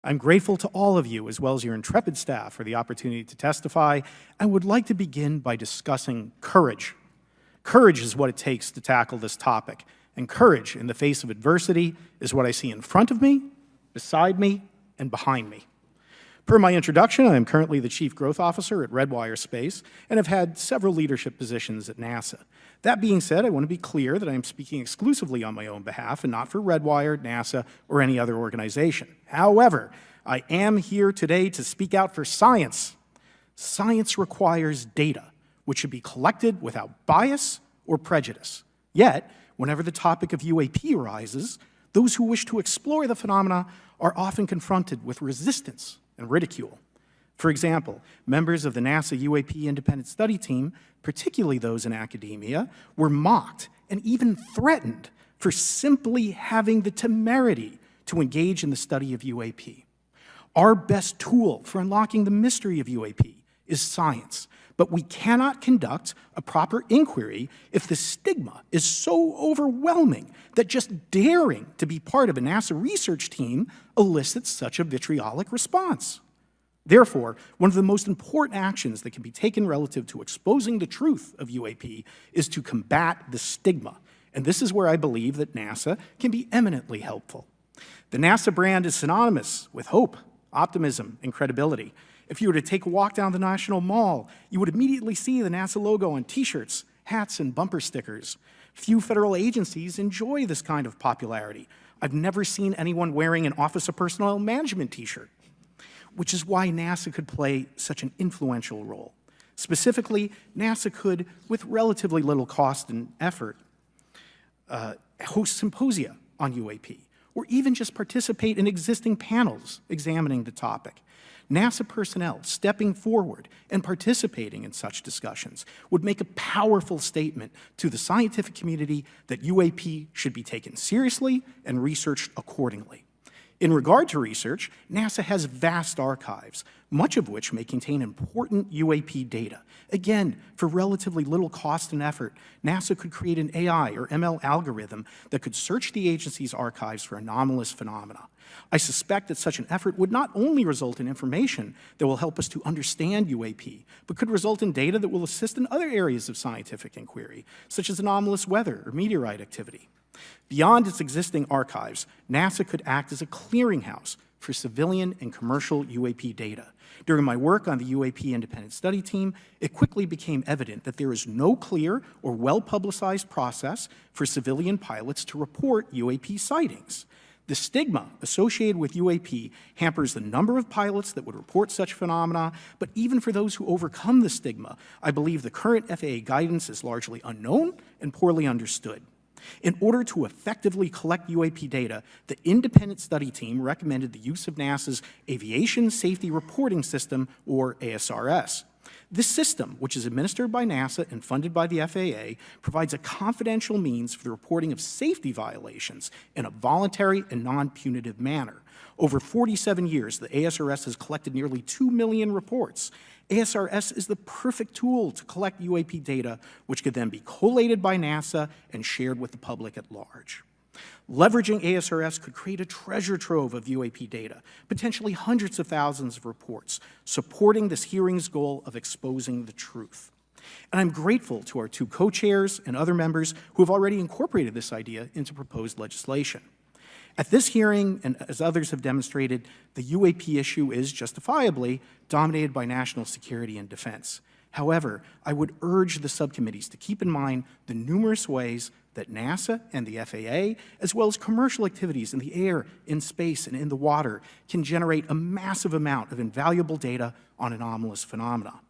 I'm grateful to all of you, as well as your intrepid staff, for the opportunity to testify, and would like to begin by discussing courage. Courage is what it takes to tackle this topic, and courage in the face of adversity is what I see in front of me, beside me, and behind me. Per my introduction, I am currently the Chief Growth Officer at Redwire Space and have had several leadership positions at NASA. That being said, I want to be clear that I am speaking exclusively on my own behalf and not for Redwire, NASA, or any other organization. However, I am here today to speak out for science. Science requires data, which should be collected without bias or prejudice. Yet, whenever the topic of UAP arises, those who wish to explore the phenomena are often confronted with resistance and ridicule. For example, members of the NASA UAP Independent Study Team, particularly those in academia, were mocked and even threatened for simply having the temerity to engage in the study of UAP. Our best tool for unlocking the mystery of UAP is science, but we cannot conduct a proper inquiry if the stigma is so overwhelming that just daring to be part of a NASA research team elicits such a vitriolic response. Therefore, one of the most important actions that can be taken relative to exposing the truth of UAP is to combat the stigma, and this is where I believe that NASA can be eminently helpful. The NASA brand is synonymous with hope, optimism, and credibility. If you were to take a walk down the National Mall, you would immediately see the NASA logo on t-shirts, hats, and bumper stickers. Few federal agencies enjoy this kind of popularity. I've never seen anyone wearing an Office of Personnel Management t-shirt, which is why NASA could play such an influential role. Specifically, NASA could, with relatively little cost and effort, host symposia on UAP, or even just participate in existing panels examining the topic. NASA personnel stepping forward and participating in such discussions would make a powerful statement to the scientific community that UAP should be taken seriously and researched accordingly. In regard to research, NASA has vast archives, much of which may contain important UAP data. Again, for relatively little cost and effort, NASA could create an AI or ML algorithm that could search the agency's archives for anomalous phenomena. I suspect that such an effort would not only result in information that will help us to understand UAP, but could result in data that will assist in other areas of scientific inquiry, such as anomalous weather or meteorite activity. Beyond its existing archives, NASA could act as a clearinghouse for civilian and commercial UAP data. During my work on the UAP Independent Study Team, it quickly became evident that there is no clear or well-publicized process for civilian pilots to report UAP sightings. The stigma associated with UAP hampers the number of pilots that would report such phenomena, but even for those who overcome the stigma, I believe the current FAA guidance is largely unknown and poorly understood. In order to effectively collect UAP data, the independent study team recommended the use of NASA's Aviation Safety Reporting System, or ASRS. This system, which is administered by NASA and funded by the FAA, provides a confidential means for the reporting of safety violations in a voluntary and non-punitive manner. Over 47 years, the ASRS has collected nearly 2 million reports. ASRS is the perfect tool to collect UAP data, which could then be collated by NASA and shared with the public at large. Leveraging ASRS could create a treasure trove of UAP data, potentially hundreds of thousands of reports, supporting this hearing's goal of exposing the truth. And I'm grateful to our two co-chairs and other members who have already incorporated this idea into proposed legislation. At this hearing, and as others have demonstrated, the UAP issue is justifiably dominated by national security and defense. However, I would urge the subcommittees to keep in mind the numerous ways that NASA and the FAA, as well as commercial activities in the air, in space, and in the water, can generate a massive amount of invaluable data on anomalous phenomena.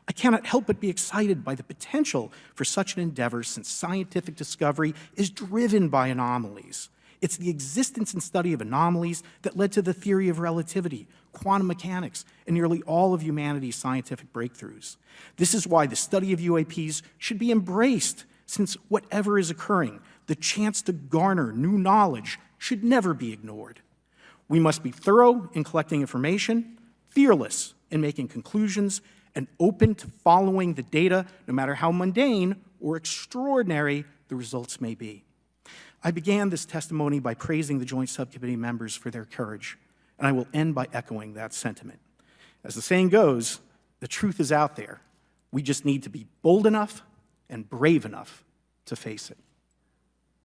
I cannot help but be excited by the potential for such an endeavor, since scientific discovery is driven by anomalies. It's the existence and study of anomalies that led to the theory of relativity, quantum mechanics, and nearly all of humanity's scientific breakthroughs. This is why the study of UAPs should be embraced, since whatever is occurring, the chance to garner new knowledge should never be ignored. We must be thorough in collecting information, fearless in making conclusions, and open to following the data, no matter how mundane or extraordinary the results may be. I began this testimony by praising the Joint Subcommittee members for their courage. And I will end by echoing that sentiment. As the saying goes, the truth is out there. We just need to be bold enough and brave enough to face it.